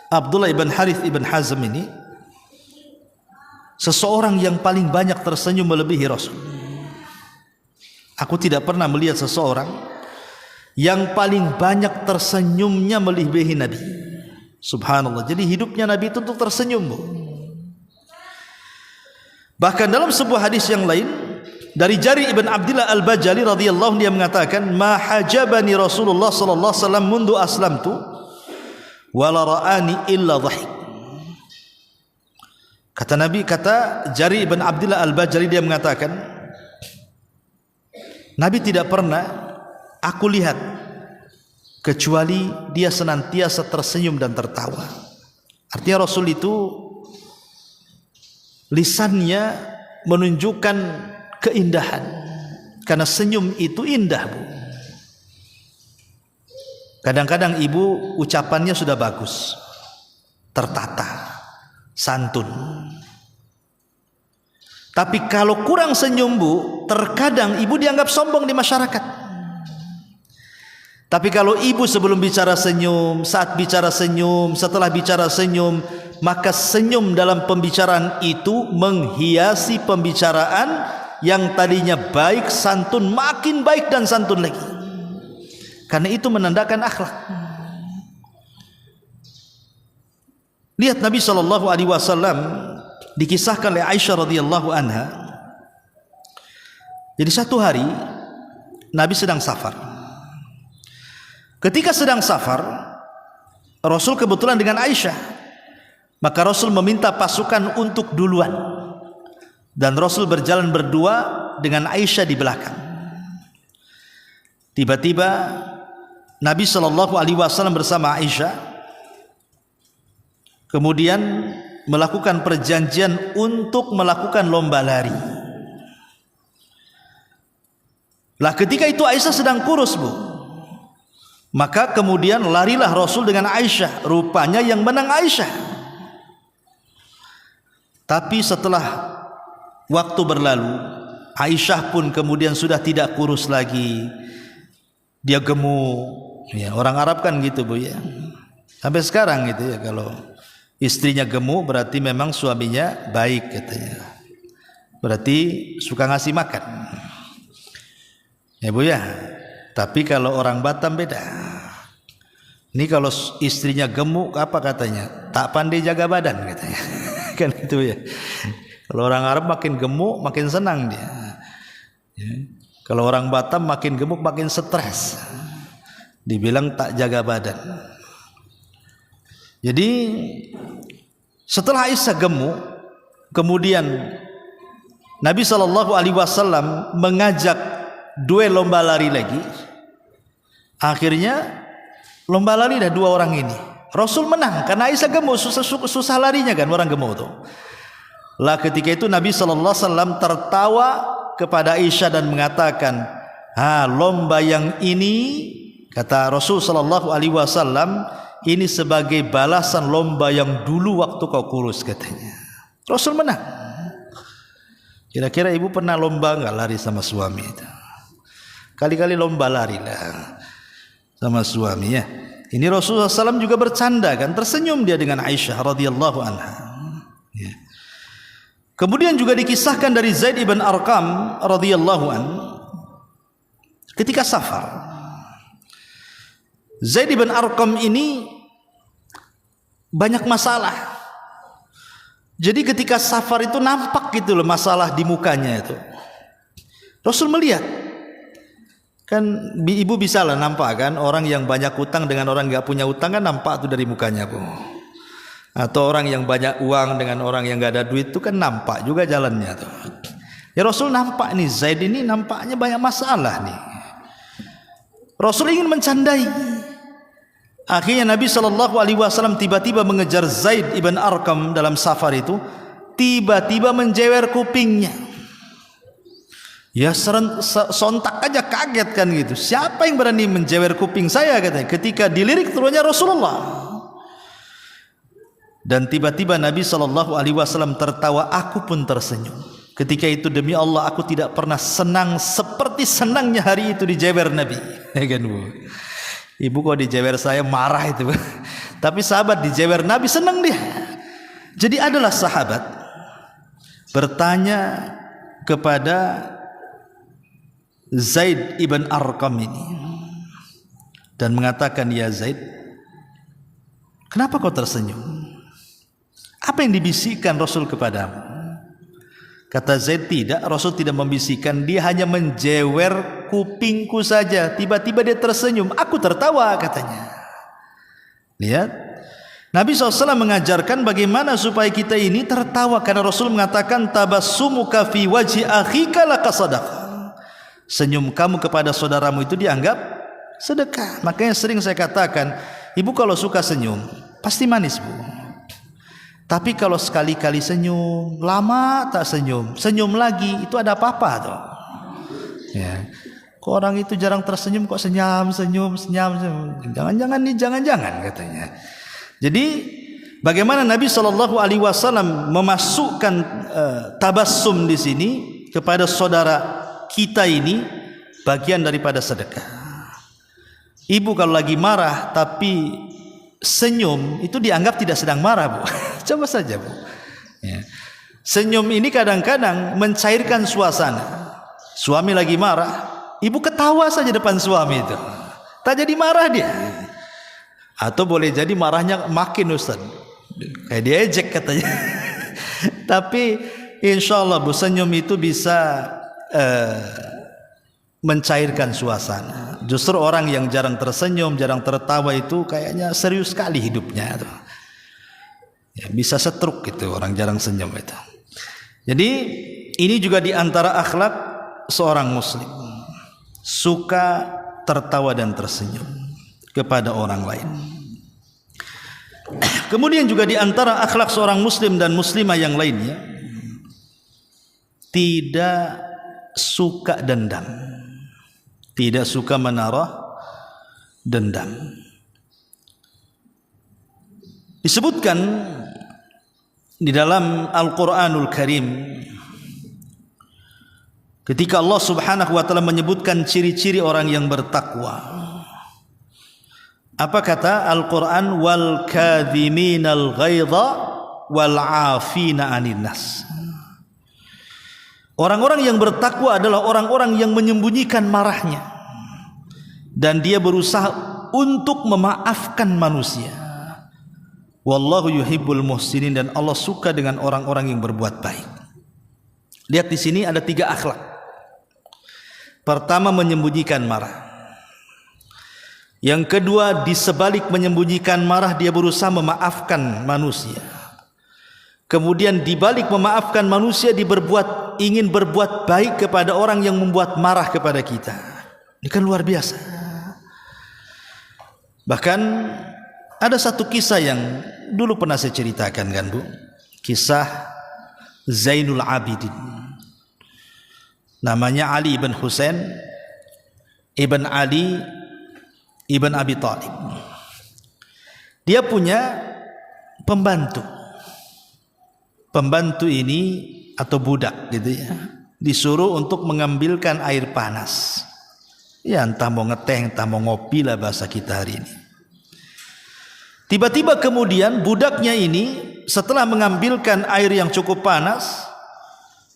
Abdullah ibn Harith ibn Hazm ini, seseorang yang paling banyak tersenyum melebihi Rasul. Aku tidak pernah melihat seseorang yang paling banyak tersenyumnya melebihi Nabi. Subhanallah. Jadi hidupnya Nabi itu untuk tersenyum, Bu. Bahkan dalam sebuah hadis yang lain dari Jari ibn Abdillah Al-Bajali radhiyallahu, dia mengatakan, ma hajabani Rasulullah sallallahu alaihi wasallam mundu aslamtu wala ra'ani illa dhahik. Kata Jari ibn Abdillah Al-Bajali, dia mengatakan, Nabi tidak pernah aku lihat kecuali dia senantiasa tersenyum dan tertawa. Artinya Rasul itu lisannya menunjukkan keindahan, karena senyum itu indah, Bu. Kadang-kadang ibu ucapannya sudah bagus, tertata, santun, tapi kalau kurang senyum, Bu, terkadang ibu dianggap sombong di masyarakat. Tapi kalau ibu sebelum bicara senyum, saat bicara senyum, setelah bicara senyum, maka senyum dalam pembicaraan itu menghiasi pembicaraan yang tadinya baik, santun, makin baik dan santun lagi. Karena itu menandakan akhlak. Lihat Nabi SAW dikisahkan oleh Aisyah radhiyallahu anha. Jadi satu hari Nabi sedang safar. Ketika sedang safar, Rasul kebetulan dengan Aisyah. Maka Rasul meminta pasukan untuk duluan, dan Rasul berjalan berdua dengan Aisyah di belakang. Tiba-tiba Nabi SAW bersama Aisyah kemudian melakukan perjanjian untuk melakukan lomba lari. Lah ketika itu Aisyah sedang kurus, Bu. Maka kemudian larilah Rasul dengan Aisyah. Rupanya yang menang Aisyah. Tapi setelah waktu berlalu, Aisyah pun kemudian sudah tidak kurus lagi. Dia gemuk. Ya, orang Arab kan gitu, Bu ya. Sampai sekarang gitu ya, kalau istrinya gemuk berarti memang suaminya baik katanya. Berarti suka ngasih makan. Ya Bu ya. Tapi kalau orang Batam beda. Ini kalau istrinya gemuk apa katanya? Tak pandai jaga badan katanya. Kan itu ya. Kalau orang Arab makin gemuk makin senang dia. Ya. Kalau orang Batam makin gemuk makin stres. Dibilang tak jaga badan. Jadi setelah Aisyah gemuk, kemudian Nabi SAW mengajak duel lomba lari lagi. Akhirnya lomba lari dah dua orang ini. Rasul menang karena Aisyah gemuk, susah larinya kan orang gemuk tuh. Lah ketika itu Nabi SAW tertawa kepada Aisyah dan mengatakan, lomba yang ini, kata Rasul SAW, ini sebagai balasan lomba yang dulu waktu kau kurus katanya. Rasul menang. Kira-kira ibu pernah lomba nggak lari sama suami itu? Kali-kali lomba lari lah sama suami ya. Ini Rasulullah SAW juga bercanda kan, tersenyum dia dengan Aisyah radhiyallahu anha. Ya. Kemudian juga dikisahkan dari Zaid ibn Arqam radhiyallahu an, ketika safar. Zaid ibn Arqam ini banyak masalah. Jadi ketika safar itu nampak gitu loh masalah di mukanya itu. Rasul melihat. Kan ibu bisa lah nampak kan, orang yang banyak utang dengan orang nggak punya utang kan nampak tuh dari mukanya, Bu. Atau orang yang banyak uang dengan orang yang nggak ada duit itu kan nampak juga jalannya tuh. Ya Rasul nampak nih Zaid ini nampaknya banyak masalah nih. Rasul ingin mencandai. Akhirnya Nabi SAW tiba-tiba mengejar Zaid ibn Arqam dalam safar itu, tiba-tiba menjewer kupingnya. Ya sontak aja kaget kan gitu. Siapa yang berani menjewer kuping saya katanya ketika dilirik turunnya Rasulullah. Dan tiba-tiba Nabi SAW tertawa, aku pun tersenyum. Ketika itu demi Allah aku tidak pernah senang seperti senangnya hari itu dijewer Nabi. Ya kan Bu? Ibu kok dijewer saya marah itu. Tapi sahabat dijewer Nabi senang dia. Jadi adalah sahabat bertanya kepada Zaid ibn Arqam ini dan mengatakan, ya Zaid, kenapa kau tersenyum? Apa yang dibisikkan Rasul kepadamu? Kata Zaid, tidak, Rasul tidak membisikkan, dia hanya menjewer kupingku saja. Tiba-tiba dia tersenyum, aku tertawa katanya. Lihat, Nabi SAW mengajarkan bagaimana supaya kita ini tertawa, karena Rasul mengatakan tabassumuka fi wajhi akhika laka sadaqah. Senyum kamu kepada saudaramu itu dianggap sedekah. Makanya sering saya katakan, ibu kalau suka senyum pasti manis, Bu. Tapi kalau sekali-kali senyum, lama tak senyum, senyum lagi, itu ada apa-apa tuh. Ya. Kok orang itu jarang tersenyum, kok senyum. Jangan-jangan nih, jangan-jangan katanya. Jadi bagaimana Nabi SAW memasukkan tabassum di sini kepada saudara kita ini bagian daripada sedekah. Ibu kalau lagi marah tapi senyum itu dianggap tidak sedang marah, Bu. Coba saja, Bu. Ya. Senyum ini kadang-kadang mencairkan suasana. Suami lagi marah, ibu ketawa saja depan suami itu, tak jadi marah dia. Atau boleh jadi marahnya makin, Ustaz, kayak diejek katanya. Tapi insya Allah, Bu, senyum itu bisa mencairkan suasana. Justru orang yang jarang tersenyum, jarang tertawa itu kayaknya serius sekali hidupnya tuh. Ya, bisa stroke gitu orang jarang senyum itu. Jadi ini juga diantara akhlak seorang muslim, suka tertawa dan tersenyum kepada orang lain. Kemudian juga di antara akhlak seorang muslim dan muslimah yang lainnya, tidak suka dendam, tidak suka menaruh dendam. Disebutkan di dalam Al-Quranul Karim, ketika Allah Subhanahu wa ta'ala menyebutkan ciri-ciri orang yang bertakwa, apa kata Al-Quran? Wal kadhiminal ghaidha wal afina anin nas. Orang-orang yang bertakwa adalah orang-orang yang menyembunyikan marahnya dan dia berusaha untuk memaafkan manusia. Wallahu yuhibbul muhsinin, dan Allah suka dengan orang-orang yang berbuat baik. Lihat di sini ada 3 akhlak. Pertama, menyembunyikan marah. Yang kedua, di sebalik menyembunyikan marah, dia berusaha memaafkan manusia. Kemudian di balik memaafkan manusia, ingin berbuat baik kepada orang yang membuat marah kepada kita. Ini kan luar biasa. Bahkan ada satu kisah yang dulu pernah saya ceritakan kan Bu, kisah Zainul Abidin. Namanya Ali ibn Husain ibn Ali ibn Abi Thalib. Dia punya pembantu. Pembantu ini atau budak gitu ya, disuruh untuk mengambilkan air panas. Ya entah mau ngeteh, entah mau ngopi lah bahasa kita hari ini. Tiba-tiba kemudian budaknya ini setelah mengambilkan air yang cukup panas,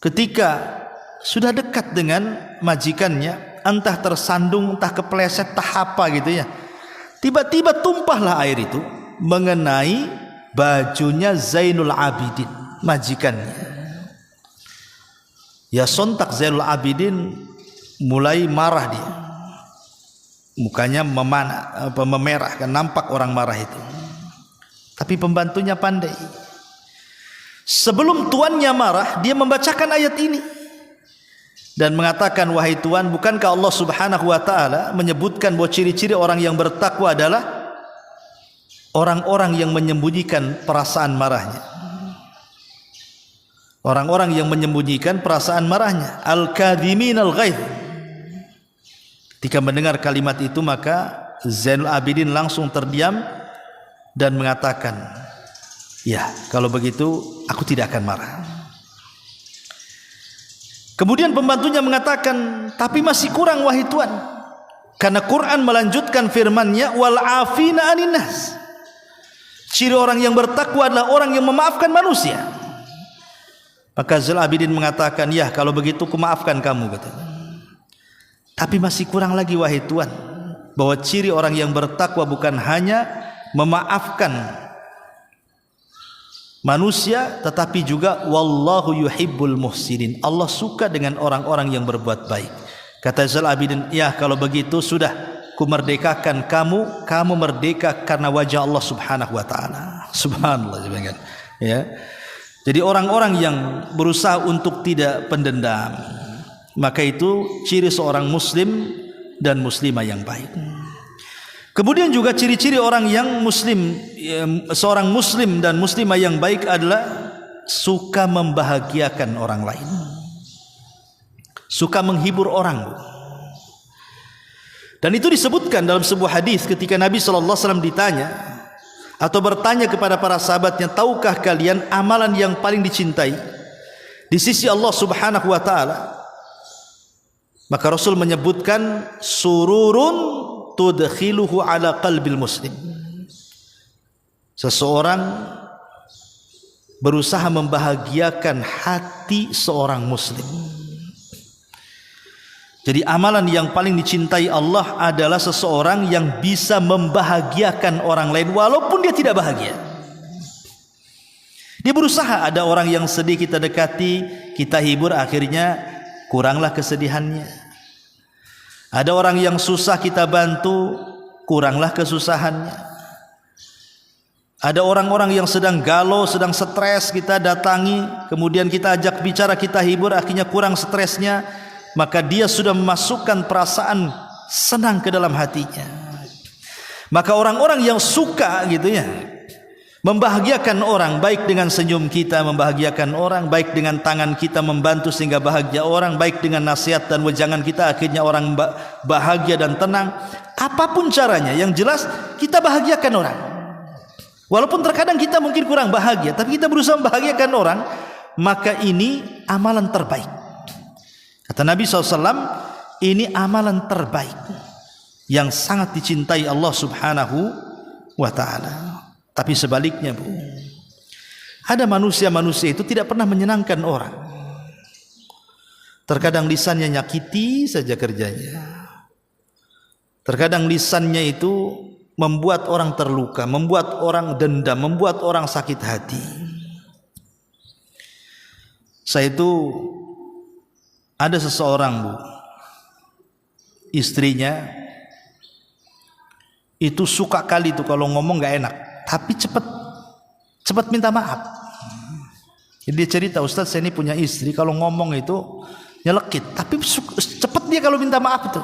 ketika sudah dekat dengan majikannya, entah tersandung, entah kepleset, entah apa gitu ya, tiba-tiba tumpahlah air itu mengenai bajunya Zainul Abidin, majikannya. Ya sontak Zainul Abidin mulai marah dia, mukanya memerah, kan nampak orang marah itu. Tapi pembantunya pandai. Sebelum tuannya marah, dia membacakan ayat ini dan mengatakan, wahai Tuan, bukankah Allah Subhanahu wa ta'ala menyebutkan bahwa ciri-ciri orang yang bertakwa adalah orang-orang yang menyembunyikan perasaan marahnya. Orang-orang yang menyembunyikan perasaan marahnya. Al-kadhimin al-ghaidh. Ketika mendengar kalimat itu, maka Zainul Abidin langsung terdiam dan mengatakan, ya kalau begitu aku tidak akan marah. Kemudian pembantunya mengatakan, tapi masih kurang wahai Tuan, karena Quran melanjutkan firman-Nya wal afina anin nas. Ciri orang yang bertakwa adalah orang yang memaafkan manusia. Maka Zainul Abidin mengatakan, ya kalau begitu aku maafkan kamu, katanya. Tapi masih kurang lagi wahai Tuan, bahwa ciri orang yang bertakwa bukan hanya memaafkan manusia, tetapi juga wallahu yuhibbul muhsinin. Allah suka dengan orang-orang yang berbuat baik. Kata Zainul Abidin, ya kalau begitu sudah ku merdekakan kamu, kamu merdeka karena wajah Allah Subhanahu wa ta'ala. Subhanallah. Ya. Jadi orang-orang yang berusaha untuk tidak pendendam, maka itu ciri seorang muslim dan muslimah yang baik. Kemudian juga ciri-ciri orang yang muslim, seorang muslim dan muslimah yang baik adalah suka membahagiakan orang lain, suka menghibur orang. Dan itu disebutkan dalam sebuah hadis ketika Nabi SAW ditanya atau bertanya kepada para sahabatnya, tahukah kalian amalan yang paling dicintai di sisi Allah Subhanahu wa ta'ala? Maka Rasul menyebutkan sururun tudkhiluhu ala qalbil muslim. Seseorang berusaha membahagiakan hati seorang muslim. Jadi amalan yang paling dicintai Allah adalah seseorang yang bisa membahagiakan orang lain walaupun dia tidak bahagia. Dia berusaha, ada orang yang sedih kita dekati, kita hibur, akhirnya kuranglah kesedihannya. Ada orang yang susah kita bantu, kuranglah kesusahannya. Ada orang-orang yang sedang galau, sedang stres, kita datangi, kemudian kita ajak bicara, kita hibur, akhirnya kurang stresnya, maka dia sudah memasukkan perasaan senang ke dalam hatinya. Maka orang-orang yang suka gitu ya Membahagiakan orang baik dengan senyum kita, membahagiakan orang baik dengan tangan kita membantu sehingga bahagia orang, baik dengan nasihat dan wejangan kita akhirnya orang bahagia dan tenang. Apapun caranya, yang jelas kita bahagiakan orang. Walaupun terkadang kita mungkin kurang bahagia, tapi kita berusaha membahagiakan orang, maka ini amalan terbaik. Kata Nabi SAW, ini amalan terbaik yang sangat dicintai Allah Subhanahu wa ta'ala. Tapi sebaliknya, Bu, ada manusia-manusia itu tidak pernah menyenangkan orang. Terkadang lisannya nyakiti saja kerjanya. Terkadang lisannya itu membuat orang terluka, membuat orang dendam, membuat orang sakit hati. Saya itu ada seseorang, Bu, istrinya itu suka kali tuh kalau ngomong gak enak, tapi cepat minta maaf. Jadi dia cerita, Ustaz saya ini punya istri kalau ngomong itu nyelekit, tapi cepat dia kalau minta maaf itu.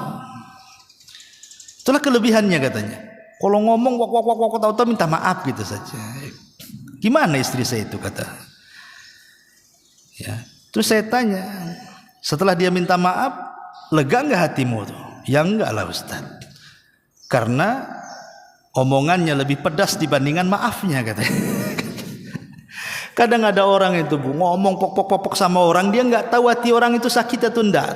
Itulah kelebihannya katanya. Kalau ngomong wak tahu-tahu minta maaf gitu saja. Gimana istri saya itu, kata. Ya, terus saya tanya, setelah dia minta maaf, lega enggak hatimu tuh? Ya enggak lah Ustaz. Karena omongannya lebih pedas dibandingkan maafnya, katanya. Kadang ada orang itu, Bu, ngomong pok sama orang, dia nggak tahu hati orang itu sakit atau enggak.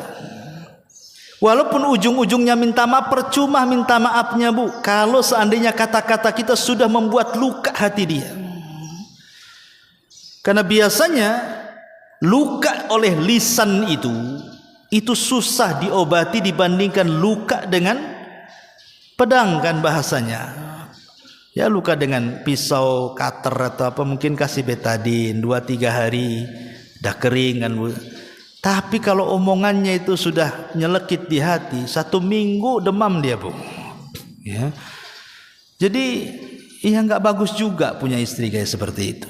Walaupun ujung-ujungnya minta maaf, percuma minta maafnya, Bu, kalau seandainya kata-kata kita sudah membuat luka hati dia. Karena biasanya luka oleh lisan itu susah diobati dibandingkan luka dengan pedang, kan bahasanya. Ya, luka dengan pisau, cutter atau apa, mungkin kasih betadine 2-3 hari dah kering kan, Bu. Tapi kalau omongannya itu sudah nyelekit di hati, 1 minggu demam dia, Bu. Ya. Jadi ya nggak bagus juga punya istri kayak seperti itu.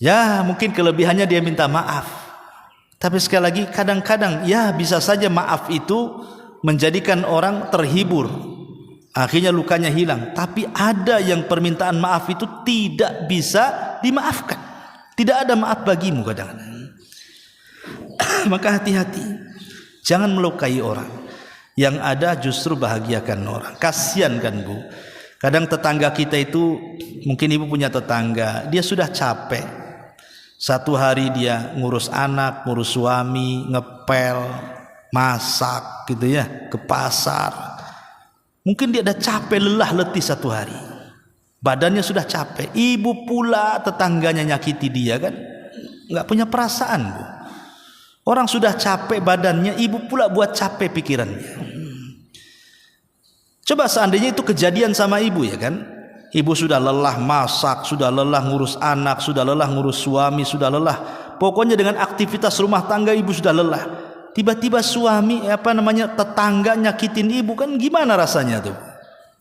Ya, mungkin kelebihannya dia minta maaf. Tapi sekali lagi kadang-kadang ya bisa saja maaf itu menjadikan orang terhibur. Akhirnya lukanya hilang. Tapi ada yang permintaan maaf itu tidak bisa dimaafkan. Tidak ada maaf bagimu kadang-kadang. Maka hati-hati. Jangan melukai orang. Yang ada justru bahagiakan orang. Kasian kan, Bu. Kadang tetangga kita itu, mungkin ibu punya tetangga, dia sudah capek. 1 hari dia ngurus anak, ngurus suami, ngepel, masak gitu ya, ke pasar. Mungkin dia udah capek, lelah, letih 1 hari. Badannya sudah capek. Ibu pula tetangganya nyakiti dia kan. Nggak punya perasaan, Bu. Orang sudah capek badannya, ibu pula buat capek pikirannya. Coba seandainya itu kejadian sama ibu ya kan. Ibu sudah lelah masak, sudah lelah ngurus anak, sudah lelah ngurus suami, sudah lelah. Pokoknya dengan aktivitas rumah tangga ibu sudah lelah. Tiba-tiba suami tetangga nyakitin ibu, kan gimana rasanya tuh?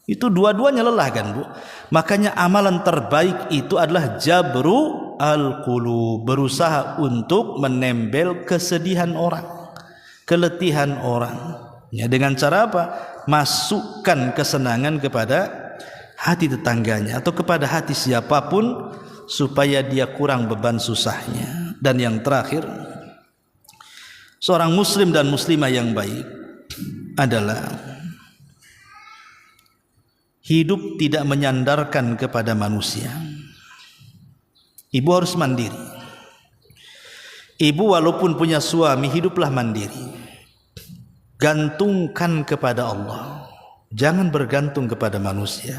Itu dua-duanya lelah kan, Bu. Makanya amalan terbaik itu adalah jabru al-qulub, berusaha untuk menembel kesedihan orang, keletihan orang. Ya, dengan cara apa? Masukkan kesenangan kepada hati tetangganya atau kepada hati siapapun supaya dia kurang beban susahnya. Dan yang terakhir, seorang muslim dan muslimah yang baik adalah hidup tidak menyandarkan kepada manusia. Ibu harus mandiri. Ibu walaupun punya suami, hiduplah mandiri. Gantungkan kepada Allah. Jangan bergantung kepada manusia.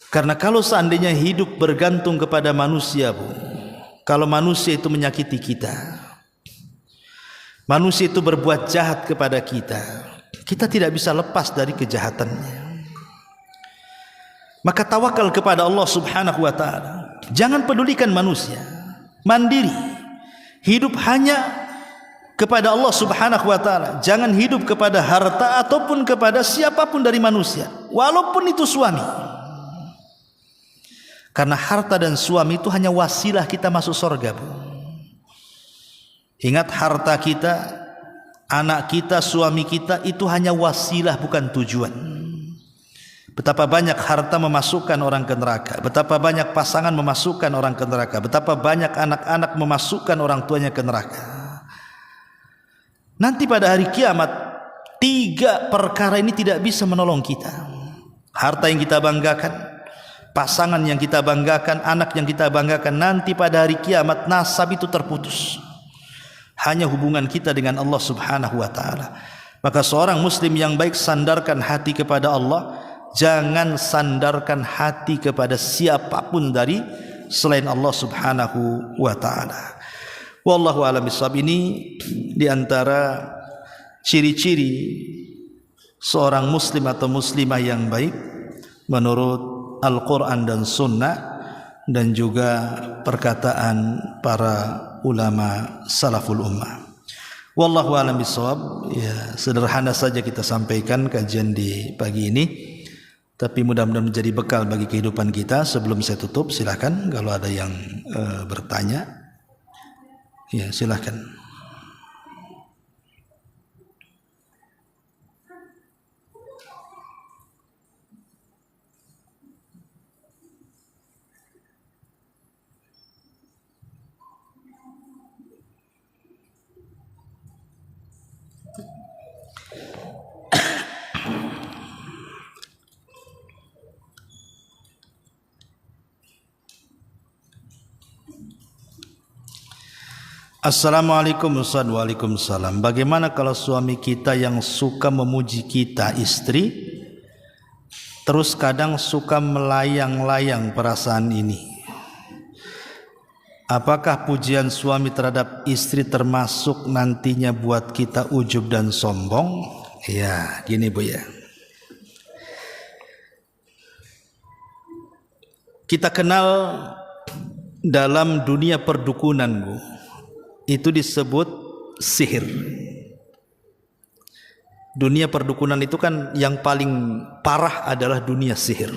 Karena kalau seandainya hidup bergantung kepada manusia, Bu, kalau manusia itu menyakiti kita, manusia itu berbuat jahat kepada kita, kita tidak bisa lepas dari kejahatannya. Maka tawakal kepada Allah Subhanahu wa ta'ala. Jangan pedulikan manusia. Mandiri. Hidup hanya kepada Allah Subhanahu wa ta'ala. Jangan hidup kepada harta ataupun kepada siapapun dari manusia, walaupun itu suami. Karena harta dan suami itu hanya wasilah kita masuk surga, Bu. Ingat, harta kita, anak kita, suami kita itu hanya wasilah, bukan tujuan. Betapa banyak harta memasukkan orang ke neraka, betapa banyak pasangan memasukkan orang ke neraka, betapa banyak anak-anak memasukkan orang tuanya ke neraka. Nanti pada hari kiamat, 3 perkara ini tidak bisa menolong kita. Harta yang kita banggakan, pasangan yang kita banggakan, anak yang kita banggakan, nanti pada hari kiamat nasab itu terputus. Hanya hubungan kita dengan Allah Subhanahu wa taala. Maka seorang muslim yang baik sandarkan hati kepada Allah, jangan sandarkan hati kepada siapapun dari selain Allah Subhanahu wa taala. Wallahu a'lam bishawab. Ini di antara ciri-ciri seorang muslim atau muslimah yang baik menurut Al-Qur'an dan Sunnah, dan juga perkataan para ulama salaful ummah. Wallahu a'lam bishawab. Ya, sederhana saja kita sampaikan kajian di pagi ini, tapi mudah-mudahan menjadi bekal bagi kehidupan kita. Sebelum saya tutup, silakan kalau ada yang bertanya. Ya, silakan. Assalamualaikum Ustaz. Waalaikumsalam. Bagaimana kalau suami kita yang suka memuji kita, istri, terus kadang suka melayang-layang perasaan ini? Apakah pujian suami terhadap istri termasuk nantinya buat kita ujub dan sombong? Ya, gini Bu ya. Kita kenal dalam dunia perdukunan Bu, itu disebut sihir. Dunia perdukunan itu kan yang paling parah adalah dunia sihir.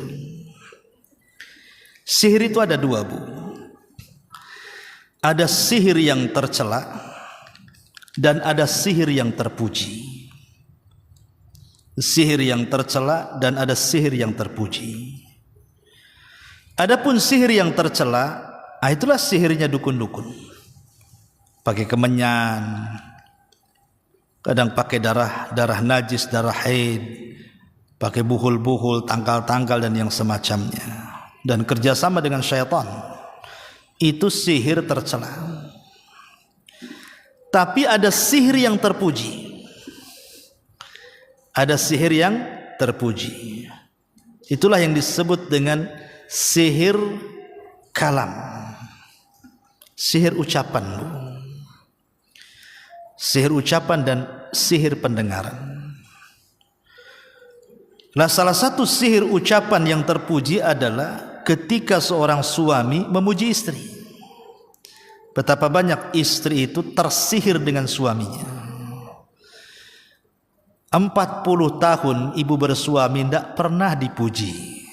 Sihir itu ada 2 Bu. Ada sihir yang tercela dan ada sihir yang terpuji. Sihir yang tercela dan ada sihir yang terpuji. Adapun sihir yang tercela, itulah sihirnya dukun-dukun. Pakai kemenyan, kadang pakai darah najis, darah haid, pakai buhul-buhul, tangkal-tangkal dan yang semacamnya, dan kerjasama dengan syaitan. Itu sihir tercela. Tapi ada sihir yang terpuji. Ada sihir yang terpuji. Itulah yang disebut dengan sihir kalam, sihir ucapan, sihir ucapan dan sihir pendengaran. Nah, salah satu sihir ucapan yang terpuji adalah ketika seorang suami memuji istri. Betapa banyak istri itu tersihir dengan suaminya. 40 tahun ibu bersuami tidak pernah dipuji.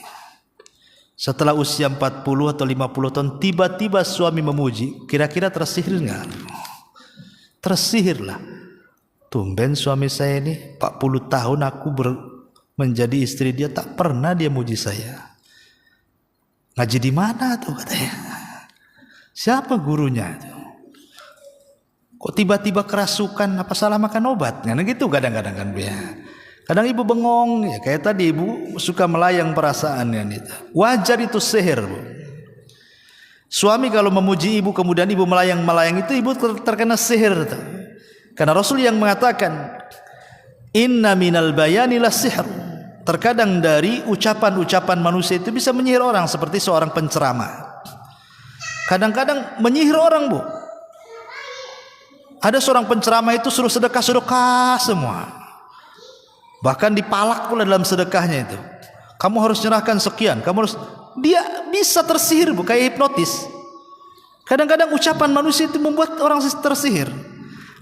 Setelah usia 40 atau 50 tahun tiba-tiba suami memuji, kira-kira tersihir enggak? Tersihirlah. Tumben suami saya ini 40 tahun aku menjadi istri dia, tak pernah dia muji saya. Ngaji di mana tuh katanya? Siapa gurunya tuh? Kok tiba-tiba kerasukan, apa salah makan obat? Nah gitu kadang-kadang kan Bu ya. Kadang ibu bengong, ya kayak tadi ibu suka melayang perasaannya itu. Wajar itu sihir Bu. Suami kalau memuji ibu kemudian ibu melayang-melayang itu ibu terkena sihir tuh. Karena Rasul yang mengatakan inna minal bayani lasihr. Terkadang dari ucapan-ucapan manusia itu bisa menyihir orang, seperti seorang penceramah. Kadang-kadang menyihir orang Bu. Ada seorang penceramah itu suruh sedekah-sedekah semua. Bahkan dipalak pula dalam sedekahnya itu. Kamu harus nyerahkan sekian, kamu harus, dia bisa tersihir Bu, kayak hipnotis. Kadang-kadang ucapan manusia itu membuat orang tersihir.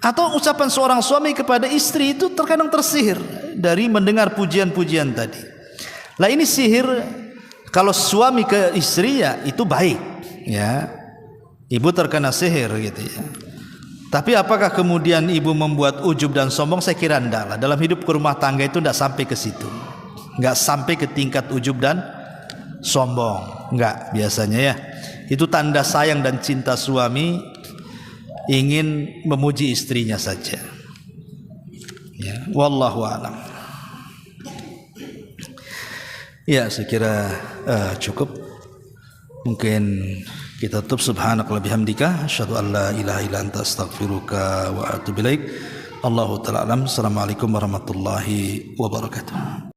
Atau ucapan seorang suami kepada istri itu terkadang tersihir dari mendengar pujian-pujian tadi. Lah ini sihir kalau suami ke istri ya itu baik ya. Ibu terkena sihir gitu ya. Tapi apakah kemudian ibu membuat ujub dan sombong? Saya kira enggak lah. Dalam hidup rumah tangga itu enggak sampai ke situ. Enggak sampai ke tingkat ujub dan sombong, enggak biasanya ya. Itu tanda sayang dan cinta suami, ingin memuji istrinya saja. Ya, wallahu a'lam. Ya, saya kira cukup. Mungkin kita tutup. Subhanakallahumma bihamdika asyhadu an la ilaha illa anta astaghfiruka wa atubu ilaik. Allahu ta'ala alam. Assalamualaikum warahmatullahi wabarakatuh.